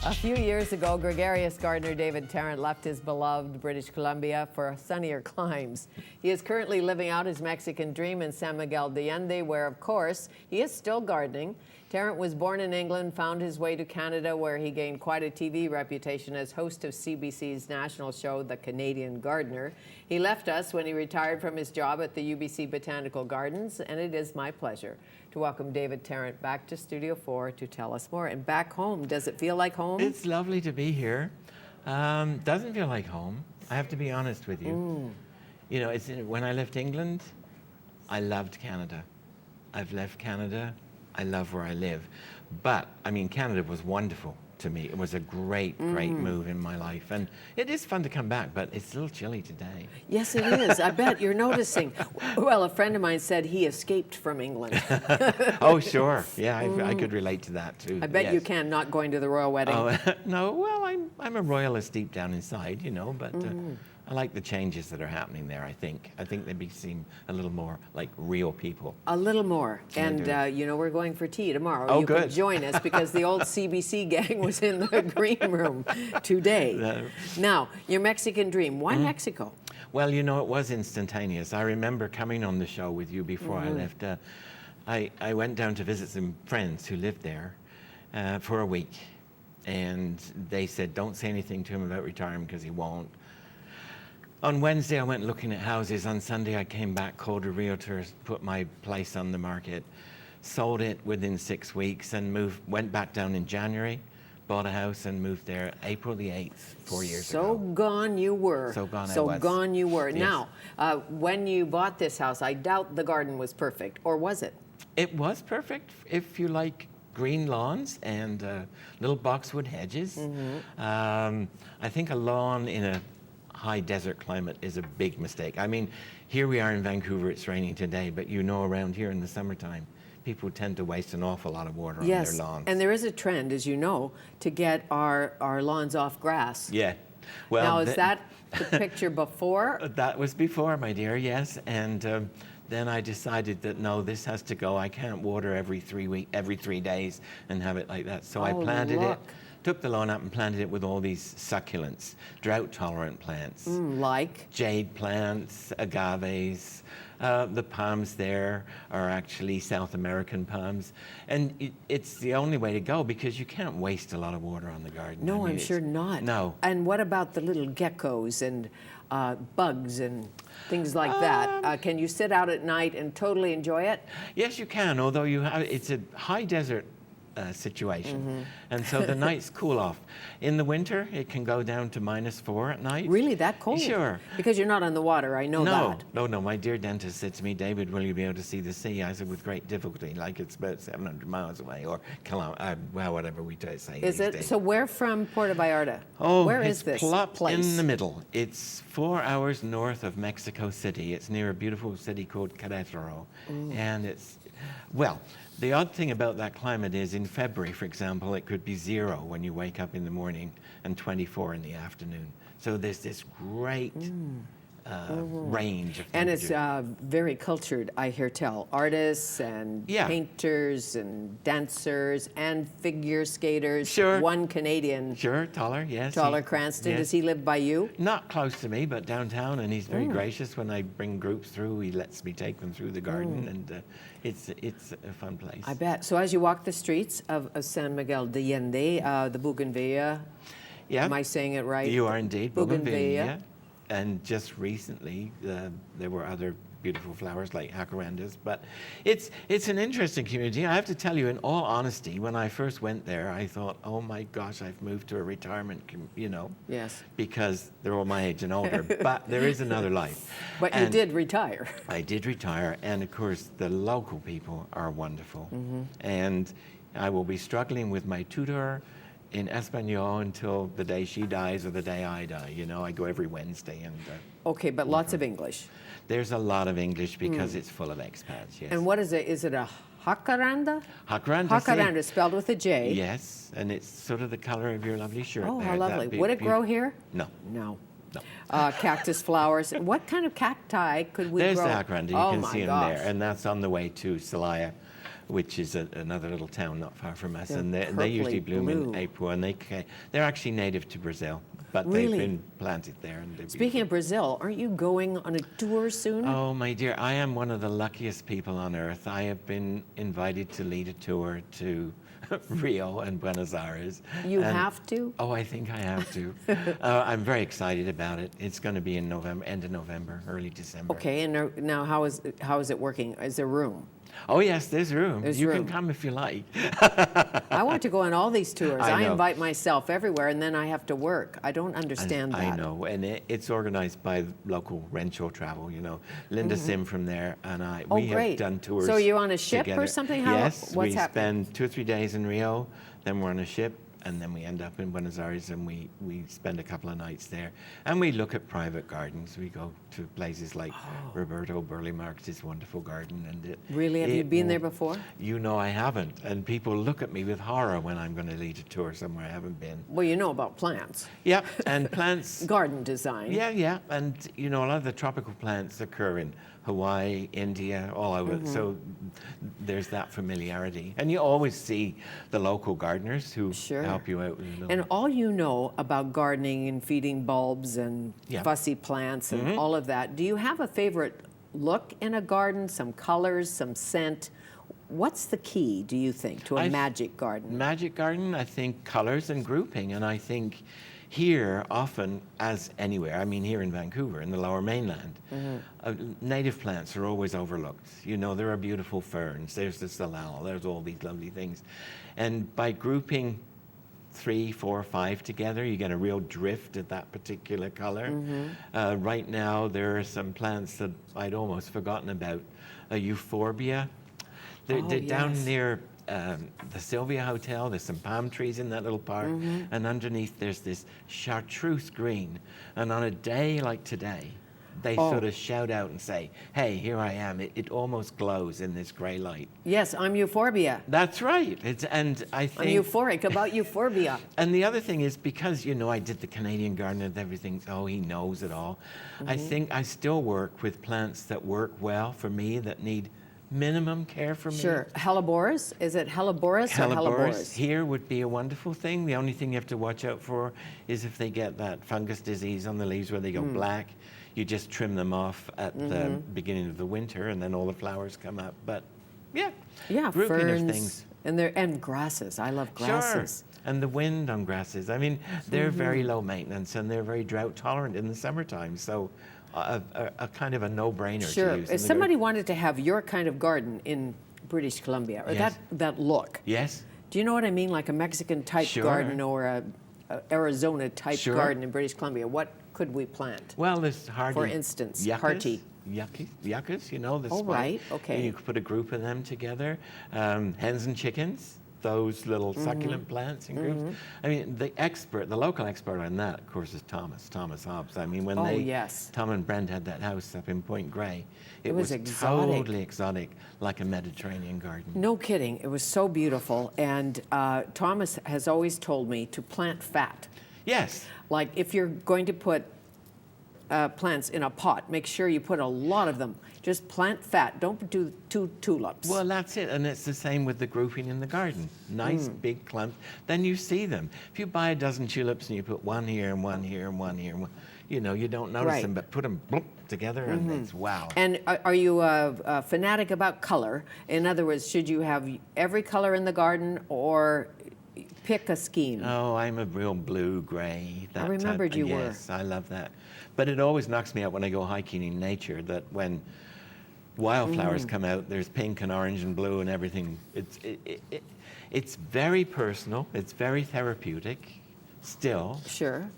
A few years ago, gregarious gardener David Tarrant left his beloved British Columbia for sunnier climes. He is currently living out his Mexican dream in San Miguel de Allende, where, of course, he is still gardening. Tarrant was born in England, found his way to Canada, where he gained quite a TV reputation as host of CBC's national show, The Canadian Gardener. He left us when he retired from his job at the UBC Botanical Gardens, and it is my pleasure to welcome David Tarrant back to Studio 4 to tell us more. And back home, does it feel like home? It's lovely to be here. Doesn't feel like home, I have to be honest with you. You know, when I left England, I loved Canada. I've left Canada. I love where I live. But, I mean, Canada was wonderful to me. It was a great, great move in my life. And it is fun to come back, but it's a little chilly today. Yes, it is. I bet you're noticing. Well, a friend of mine said he escaped from England. Oh, sure. Yeah, I could relate to that, too. I bet yes. you can, not going to the royal wedding. Oh, no, well, I'm a royalist deep down inside, you know, but I like the changes that are happening there, I think. I think they seem a little more like real people. A little more. And, you know, we're going for tea tomorrow. Oh, you good. can join us because the old CBC gang was in the green room today. Now, your Mexican dream. Why Mexico? Well, you know, it was instantaneous. I remember coming on the show with you before I left. I went down to visit some friends who lived there for a week. And they said, don't say anything to him about retirement because he won't. On Wednesday, I went looking at houses. On Sunday, I came back, called a realtor, put my place on the market, sold it within 6 weeks, and went back down in January, bought a house, and moved there April the 8th, 4 years ago. So gone you were. So gone I was. So gone you were. Yes. Now, when you bought this house, I doubt the garden was perfect, or was it? It was perfect if you like green lawns and little boxwood hedges. I think a lawn in a high desert climate is a big mistake. I mean, here we are in Vancouver, it's raining today, but you know around here in the summertime, people tend to waste an awful lot of water on their lawns. And there is a trend, as you know, to get our lawns off grass. Yeah. Well, now, is that the picture before? That was before, my dear, yes. And then I decided that, no, this has to go. I can't water every 3 days and have it like that. So I planted it. Took the lawn up and planted it with all these succulents, drought-tolerant plants. Like? Jade plants, agaves. The palms there are actually South American palms. And it's the only way to go because you can't waste a lot of water on the garden. No, I mean, I'm sure not. No. And what about the little geckos and bugs and things like that? Can you sit out at night and totally enjoy it? Yes, you can, although it's a high desert situation. And so the nights cool off. In the winter, it can go down to -4 at night. Really, that cold? Sure. Because you're not on the water, I know that. No. My dear dentist said to me, David, will you be able to see the sea? I said, with great difficulty, like it's about 700 miles away, or well, whatever we say. Is it? Days. So where from Puerto Vallarta? Oh, where is this plopped place? in the middle. It's 4 hours north of Mexico City. It's near a beautiful city called Querétaro. And it's, well, the odd thing about that climate is in February, for example, it could be 0 when you wake up in the morning and 24 in the afternoon. So there's this great range of And temperature. it's very cultured, I hear tell. Artists and painters and dancers and figure skaters. Sure. One Canadian. Sure, Taller, yes. Taller Cranston. Yes. Does he live by you? Not close to me, but downtown, and he's very gracious. When I bring groups through, he lets me take them through the garden, and it's a fun place. I bet. So as you walk the streets of San Miguel de Allende, the bougainvillea, am I saying it right? You are indeed. Bougainvillea. And just recently, there were other beautiful flowers like jacarandas. But it's an interesting community. I have to tell you, in all honesty, when I first went there, I thought, oh my gosh, I've moved to a retirement, Yes. because they're all my age and older. But there is another life. But you did retire. I did retire, and of course, the local people are wonderful. And I will be struggling with my tutor in Espanol until the day she dies or the day I die. You know, I go every Wednesday. And Okay, but lots of English. there's a lot of English because it's full of expats, yes. And what is it? Is it a jacaranda? Jacaranda. Jacaranda, spelled with a J. Yes, and it's sort of the color of your lovely shirt Oh, there. how lovely. Would it grow here? No. No. No. Cactus flowers. What kind of cacti could we There's grow? the jacaranda, you can see them there, and that's on the way to Celaya which is another little town not far from us. They're And they usually bloom blue. in April, and they're actually native to Brazil, but Really? they've been planted there. And they're Speaking beautiful. of Brazil, aren't you going on a tour soon? Oh, my dear, I am one of the luckiest people on earth. I have been invited to lead a tour to Rio and Buenos Aires. You And- have to? Oh, I think I have to. I'm very excited about it. It's going to be in November, end of November, early December. Okay, and now how is it working? Is there room? Oh, yes, there's room. There's You room. can come if you like. I want to go on all these tours. I I know. invite myself everywhere, and then I have to work. I don't understand that. I know, and it's organized by local Rancho Travel. You know, Linda Sim from there and I. Oh, we great. have done tours. So you're on a ship or together. something? Yes, what's we happening? spend 2 or 3 days in Rio, then we're on a ship, and then we end up in Buenos Aires, and we spend a couple of nights there, and we look at private gardens. We go to places like Roberto Burley Marx's wonderful garden, and it. Really? Have you been there before? You know I haven't, and people look at me with horror when I'm going to lead a tour somewhere I haven't been. Well, you know about plants, Yep, and plants. garden design. Yeah, and you know a lot of the tropical plants occur in Hawaii, India, all over. So there's that familiarity, and you always see the local gardeners who Sure. help you out with a little. And all you know about gardening and feeding bulbs and Yeah. fussy plants and all of that, do you have a favorite look in a garden, some colors, some scent? What's the key, do you think, to a magic garden? Magic garden, I think colors and grouping, and I think here often, as anywhere, I mean here in Vancouver, in the Lower Mainland, native plants are always overlooked. You know, there are beautiful ferns, there's the salal, there's all these lovely things. And by grouping 3, 4, 5 together, you get a real drift at that particular color. Right now, there are some plants that I'd almost forgotten about. A euphorbia. They're down yes. near the Sylvia Hotel. There's some palm trees in that little park, and underneath there's this chartreuse green. And on a day like today, they sort of shout out and say, "Hey, here I am." It almost glows in this gray light. Yes, I'm euphorbia. That's right. And I I'm think. euphoric about euphorbia. And the other thing is because, you know, I did the Canadian garden and everything, oh, he knows it all. I think I still work with plants that work well for me, that need minimum care from me. Sure. Helleborus? Is it Helleborus or Helleborus? Here would be a wonderful thing. The only thing you have to watch out for is if they get that fungus disease on the leaves where they go black. You just trim them off at the beginning of the winter, and then all the flowers come up. But yeah, grouping ferns of things. and grasses. I love grasses. Sure. And the wind on grasses. I mean, they're very low maintenance and they're very drought tolerant in the summertime. So a kind of a no-brainer Sure. to use. If somebody wanted to have your kind of garden in British Columbia, or Yes. that look, Yes. do you know what I mean? Like a Mexican type Sure. garden or a Arizona type Sure. garden in British Columbia, what could we plant? Well, there's hardy. For instance, yuccas, hardy. Yuccas, you know, the Oh, spot. right, okay. And you could put a group of them together. Hens and chickens, those little succulent plants in groups. I mean, the local expert on that, of course, is Thomas Hobbs. I mean, when yes. Tom and Brent had that house up in Point Grey, It was exotic. totally exotic, like a Mediterranean garden. No kidding. It was so beautiful. And Thomas has always told me to plant fat. Yes. Like if you're going to put plants in a pot, make sure you put a lot of them. Just plant fat. Don't do 2 tulips. Well, that's it. And it's the same with the grouping in the garden. Nice big clumps. Then you see them. If you buy a dozen tulips and you put one here and one here and one here, and one, you know, you don't notice Right. them, but put them together and it's wow. And are you a fanatic about color? In other words, should you have every color in the garden or pick a scheme? Oh, I'm a real blue gray. I remembered you were. Yes, I love that. But it always knocks me out when I go hiking in nature that when wildflowers come out, there's pink and orange and blue and everything. It's very personal. It's very therapeutic still. Sure.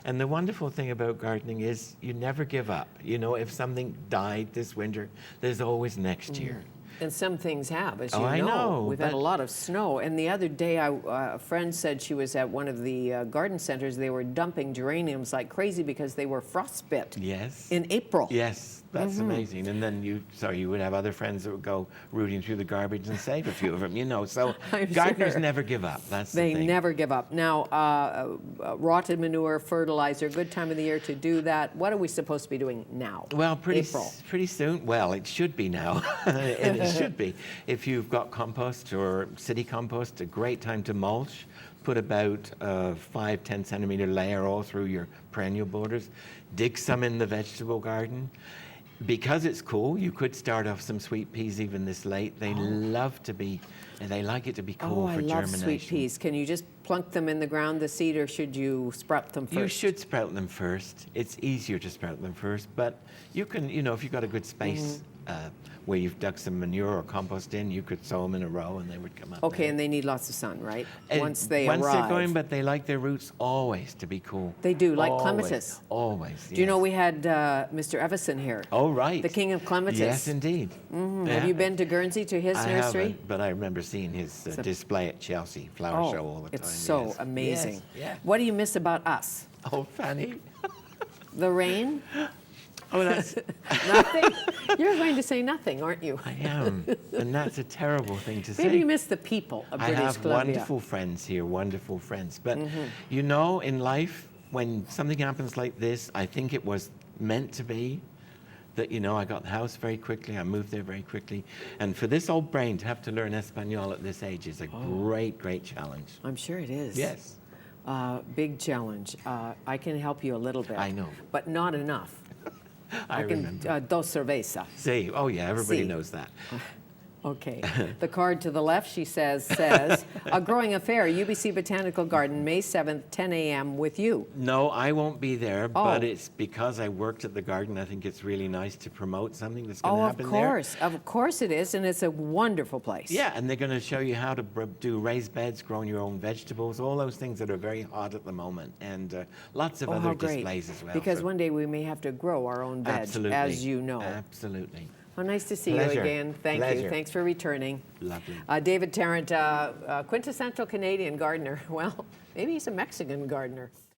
And the wonderful thing about gardening is you never give up. You know, if something died this winter, there's always next year. And some things have, as you Oh, I know, We've had a but- lot of snow. And the other day, a friend said she was at one of the garden centers. They were dumping geraniums like crazy because they were frostbit Yes. in April. Yes, That's amazing. And then you would have other friends that would go rooting through the garbage and save a few of them, you know. So gardeners never give up. That's the thing. They never give up. Now, rotted manure, fertilizer, good time of the year to do that. What are we supposed to be doing now? Well, pretty soon. Well, it should be now. And it should be. If you've got compost or city compost, a great time to mulch. Put about a 5-10 centimeter layer all through your perennial borders. Dig some in the vegetable garden. Because it's cool, you could start off some sweet peas even this late. They love to be, and they like it to be cool for germination. I love sweet peas. Can you just plunk them in the ground, the seed, or should you sprout them first? You should sprout them first. It's easier to sprout them first, but you can, you know, if you've got a good space where you've dug some manure or compost in, you could sow them in a row and they would come up. Okay, there. and they need lots of sun, right? And once they're going, but they like their roots always to be cool. They do, like always, clematis. Always. Do you know we had Mr. Everson here? Oh, right. The king of clematis. Yes, indeed. Yeah. Have you been to Guernsey to his nursery? I haven't, but I remember seeing his display at Chelsea Flower Show all the time. It's so amazing. Yes, yeah. What do you miss about us? Oh, Fanny. The rain? Oh, that's nothing? You're going to say nothing, aren't you? I am, and that's a terrible thing to say. Maybe you miss the people of British I have Columbia. wonderful friends here, wonderful friends. But you know, in life, when something happens like this, I think it was meant to be. That, you know, I got the house very quickly, I moved there very quickly. And for this old brain to have to learn Espanol at this age is a great, great challenge. I'm sure it is. Yes. Big challenge. I can help you a little bit. I know. But not enough. I remember. Dos cerveza. See, oh yeah, everybody knows that. Okay. The card to the left, she says, A Growing Affair, UBC Botanical Garden, May 7th, 10 a.m. with you. No, I won't be there, but it's because I worked at the garden. I think it's really nice to promote something that's going to happen there. Of course it is, and it's a wonderful place. Yeah, and they're going to show you how to do raised beds, growing your own vegetables, all those things that are very hot at the moment, and lots of other displays as well. Because one day we may have to grow our own veg, as you know. Absolutely. Well, nice to see Pleasure. you again. Thank Pleasure. you. Thanks for returning. Lovely. David Tarrant, quintessential Canadian gardener. Well, maybe he's a Mexican gardener.